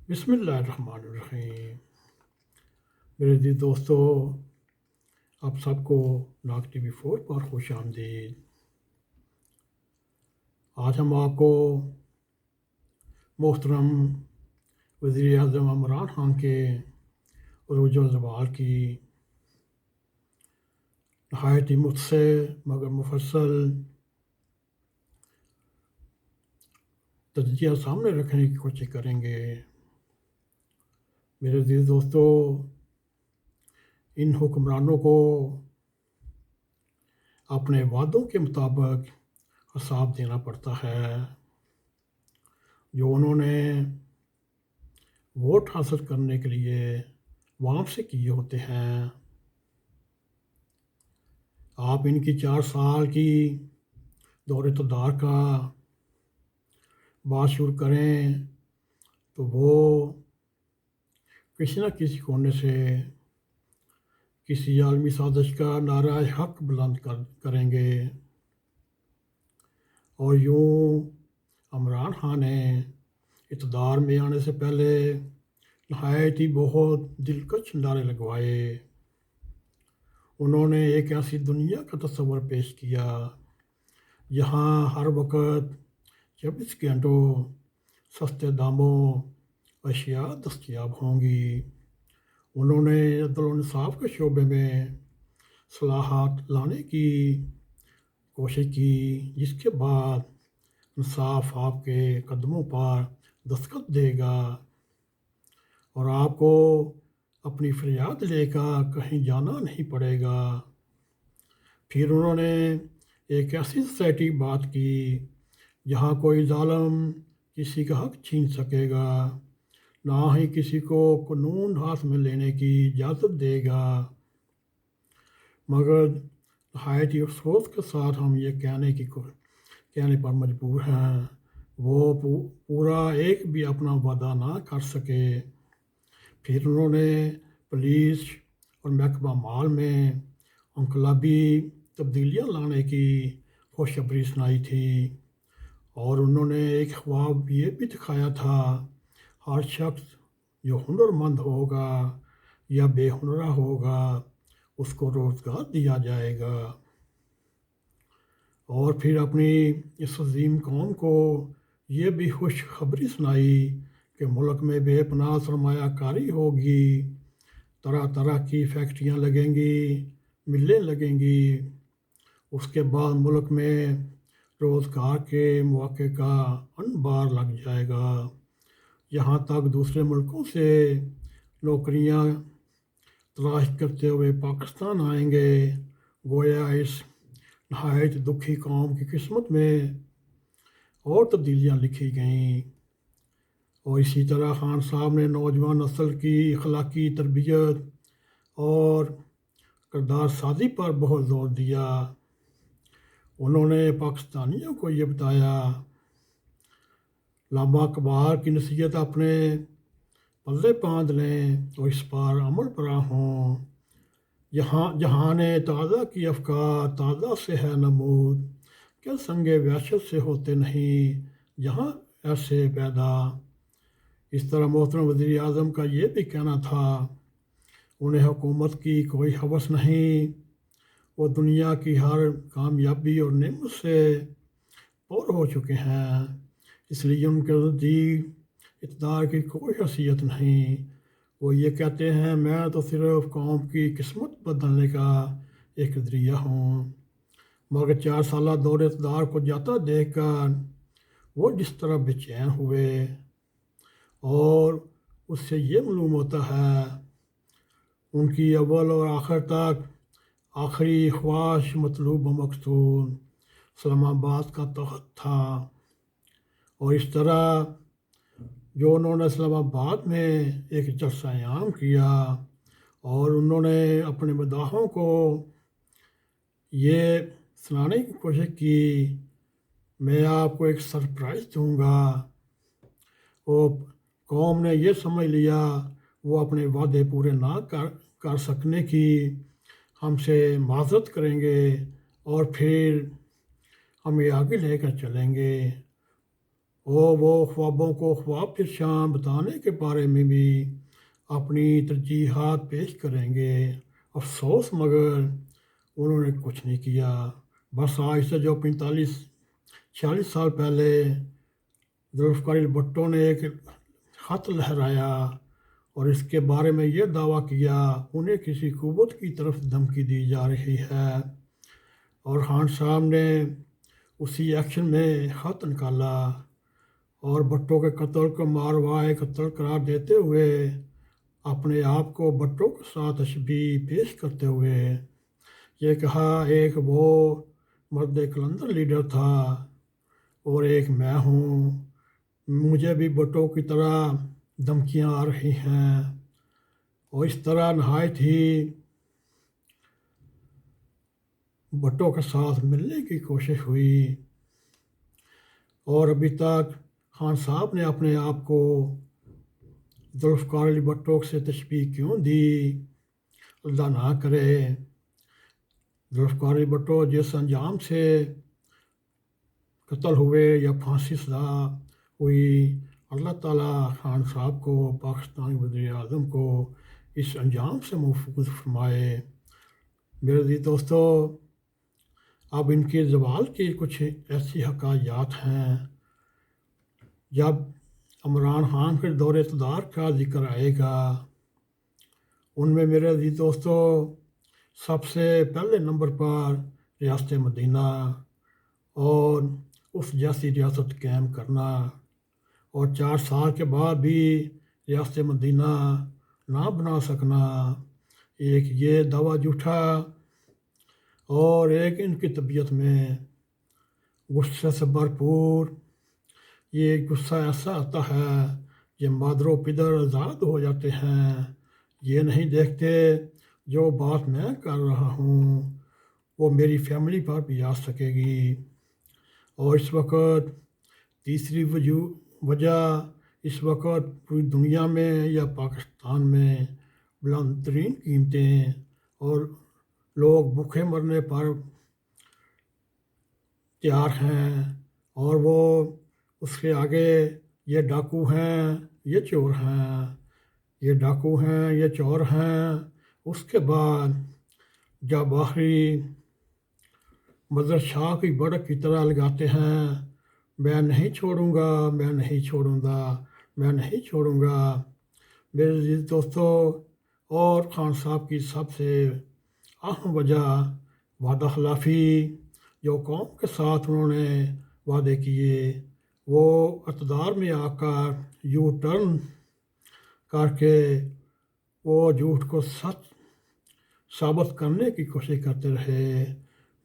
بسم اللہ الرحمن الرحیم۔ میرے عزیز دوستو، آپ سب کو ناگ ٹی وی 4 پر خوش آمدید۔ آج ہم آپ کو محترم وزیر اعظم عمران خان کے عروج الزوال کی نہایت ہی مختصر مگر مفصل تجزیہ سامنے رکھنے کی کوشش کریں گے۔ میرے عزیز دوستو، ان حکمرانوں کو اپنے وعدوں کے مطابق حساب دینا پڑتا ہے جو انہوں نے ووٹ حاصل کرنے کے لیے عوام سے کیے ہوتے ہیں۔ آپ ان کی 4 سال کی دور اقتدار کا بات شروع کریں تو وہ کسی نہ کسی کونے سے کسی عالمی سازش کا نعرہ حق بلند کریں گے، اور یوں عمران خان نے اقتدار میں آنے سے پہلے نہایت ہی بہت دلکش نعرے لگوائے۔ انہوں نے ایک ایسی دنیا کا تصور پیش کیا جہاں ہر وقت 24 گھنٹوں سستے داموں اشیاء دستیاب ہوں گی۔ انہوں نے عدل و انصاف کے شعبے میں اصلاحات لانے کی کوشش کی، جس کے بعد انصاف آپ کے قدموں پر دستخط دے گا اور آپ کو اپنی فریاد لے کر کہیں جانا نہیں پڑے گا۔ پھر انہوں نے ایک ایسی سوسائٹی کی بات کی جہاں کوئی ظالم کسی کا حق چھین سکے گا، نہ ہی کسی کو قانون ہاتھ میں لینے کی اجازت دے گا۔ مگر نہایت ہی افسوس کے ساتھ ہم یہ کہنے پر مجبور ہیں، وہ پورا ایک بھی اپنا وعدہ نہ کر سکے۔ پھر انہوں نے پولیس اور محکمہ مال میں انقلابی تبدیلیاں لانے کی خوشخبری سنائی تھی، اور انہوں نے ایک خواب یہ بھی دکھایا تھا، ہر شخص جو ہنرمند ہوگا یا بے ہنرا ہوگا اس کو روزگار دیا جائے گا۔ اور پھر اپنی اس عظیم قوم کو یہ بھی خوشخبری سنائی کہ ملک میں بے پناہ سرمایہ کاری ہوگی، طرح طرح کی فیکٹریاں لگیں گی، ملیں لگیں گی۔ اس کے بعد ملک میں روزگار کے مواقع کا انبار لگ جائے گا، یہاں تک دوسرے ملکوں سے نوکریاں تلاش کرتے ہوئے پاکستان آئیں گے۔ گویا اس نہایت دکھی قوم کی قسمت میں اور تبدیلیاں لکھی گئیں، اور اسی طرح خان صاحب نے نوجوان نسل کی اخلاقی تربیت اور کردار سازی پر بہت زور دیا۔ انہوں نے پاکستانیوں کو یہ بتایا، علامہ اقبال کی نصیحت اپنے پلے باندھ لیں اور اس پر عمل پیرا ہوں۔ جہاں تازہ کی افکار تازہ سے ہے نمود، کیا سنگ وحشت سے ہوتے نہیں جہاں ایسے پیدا۔ اس طرح محترم وزیر اعظم کا یہ بھی کہنا تھا، انہیں حکومت کی کوئی ہوس نہیں، وہ دنیا کی ہر کامیابی اور نعمت سے پر ہو چکے ہیں، اس لیے ان کے نزدیک اقتدار کی کوئی حیثیت نہیں۔ وہ یہ کہتے ہیں، میں تو صرف قوم کی قسمت بدلنے کا ایک ذریعہ ہوں۔ مگر 4 سالہ دور اقتدار کو جاتا دیکھ کر وہ جس طرح بے چین ہوئے، اور اس سے یہ معلوم ہوتا ہے ان کی اول اور آخر تک آخری خواہش مطلوب و مقصود اسلام آباد کا تخت تھا۔ اور اس طرح جو انہوں نے اسلام آباد میں ایک جلسہ عام کیا اور انہوں نے اپنے مداحوں کو یہ سنانے کی کوشش کی، میں آپ کو ایک سرپرائز دوں گا، اور قوم نے یہ سمجھ لیا وہ اپنے وعدے پورے نہ کر سکنے کی ہم سے معذرت کریں گے اور پھر ہمیں آگے لے کر چلیں گے۔ وہ ख्वाबों को ख्वाब फिर शाम बताने के बारे में भी अपनी तरजीहात पेश करेंगे। अफसोस मगर उन्होंने कुछ नहीं किया। बस आज से जो 45-46 साल पहले जुल्फ़िकार भुट्टो ने एक ख़त लहराया और इसके बारे में ये दावा किया उन्हें किसी कुव्वत की तरफ धमकी दी जा रही है, और खान साहब ने उसी एक्शन में ख़त निकाला और भुट्टो के कत्ल को मारवाए कत्ल करार देते हुए अपने आप को भुट्टो के साथ तशबीह पेश करते हुए ये कहा, एक वो मर्द कलंदर लीडर था और एक मैं हूँ। मुझे भी भुट्टो की तरह धमकियाँ आ रही हैं। और इस तरह नहायत ही भुट्टो के साथ मिलने की कोशिश हुई, और अभी तक खान साहब ने अपने आप को जुल्फ़िकार भुट्टो से तशबीह क्यों दी, अल्लाह ना करे। जुल्फ़िकार भुट्टो जिस अंजाम से कत्ल हुए या फांसी सजा हुई, अल्लाह ताला खान साहब को, पाकिस्तान के वज़ीर आज़म को इस अंजाम से महफूज फरमाए। मेरे अज़ीज़ दोस्तों, अब इनके ज़वाल की कुछ ऐसी हकायात हैं। जब इमरान खान के दौरे इक़्तिदार का ज़िक्र आएगा, उनमें मेरे अज़ीज़ दोस्तों सबसे पहले नंबर पर रियासत मदीना और उस जैसी रियासत कायम करना, और 4 साल के बाद भी रियासत मदीना ना बना सकना, एक ये दावा झूठा, और एक इनकी तबीयत में गुस्से से भरपूर ये गुस्सा ऐसा आता है कि मादरो पिदर आज़ाद हो जाते हैं। ये नहीं देखते जो बात मैं कर रहा हूँ वो मेरी फैमिली पर भी आ सकेगी। और इस वक्त तीसरी वजह इस वक्त पूरी दुनिया में या पाकिस्तान में बुलंद तरीन कीमतें और लोग भूखे मरने पर तैयार हैं, और वो उसके आगे ये डाकू हैं, ये चोर हैं, ये डाकू हैं, ये चोर हैं। उसके बाद जब आखिरी मज़र शाह की बढ़त की तरह लगाते हैं, मैं नहीं छोड़ूंगा, मैं नहीं छोड़ूंगा, मैं नहीं छोड़ूंगा। मेरे अज़ीज़ दोस्तों, और खान साहब की सबसे अहम वजह वादा खिलाफ़ी, जो कौम के साथ उन्होंने वादे किए वो इक़्तिदार में आकर यू टर्न करके वो झूठ को सच साबित करने की कोशिश करते रहे।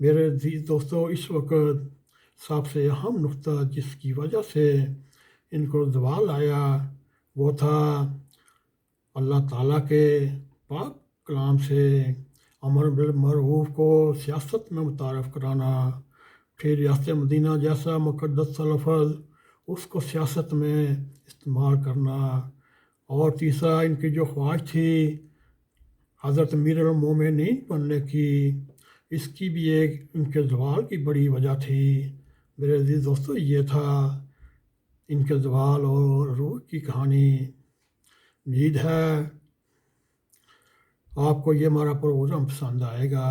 मेरे अज़ीज़ दोस्तों, इस वक्त सबसे अहम नुक्ता जिसकी वजह से इनको ज़वाल आया वो था अल्लाह ताला के पाक कलाम से अमर बिल मरूफ को सियासत में मुतारफ़ कराना, फिर रियासत मदीना जैसा मुक़द्दस लफ़्ज़ उसको सियासत में इस्तेमाल करना, और तीसरा इनकी जो ख्वाहिश थी हज़रत अमीरुल मोमिनीन बनने की, इसकी भी एक इनके ज़वाल की बड़ी वजह थी। मेरे अज़ीज़ दोस्तों, ये था इनके ज़वाल और रूह की कहानी। उम्मीद है आपको ये हमारा प्रोग्राम पसंद आएगा।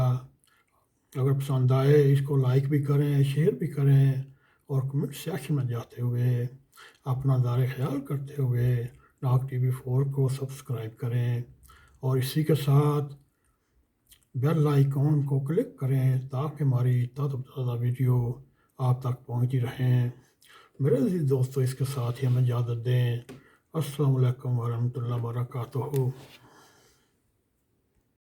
अगर पसंद आए इसको लाइक भी करें, शेयर भी करें, और कमेंट सेक्शन में जाते हुए अपना ज़ारे ख्याल करते हुए नाग TV4 को सब्सक्राइब करें, और इसी के साथ बेल आइकॉन को क्लिक करें ताकि हमारी ताज़ा वीडियो आप तक पहुंचती रहें। मेरे अज़ीज़ दोस्तों, इसके साथ ही हमें इजाज़त दें। अस्सलामु अलैकुम वरहमतुल्लाहि वबरकातुहू।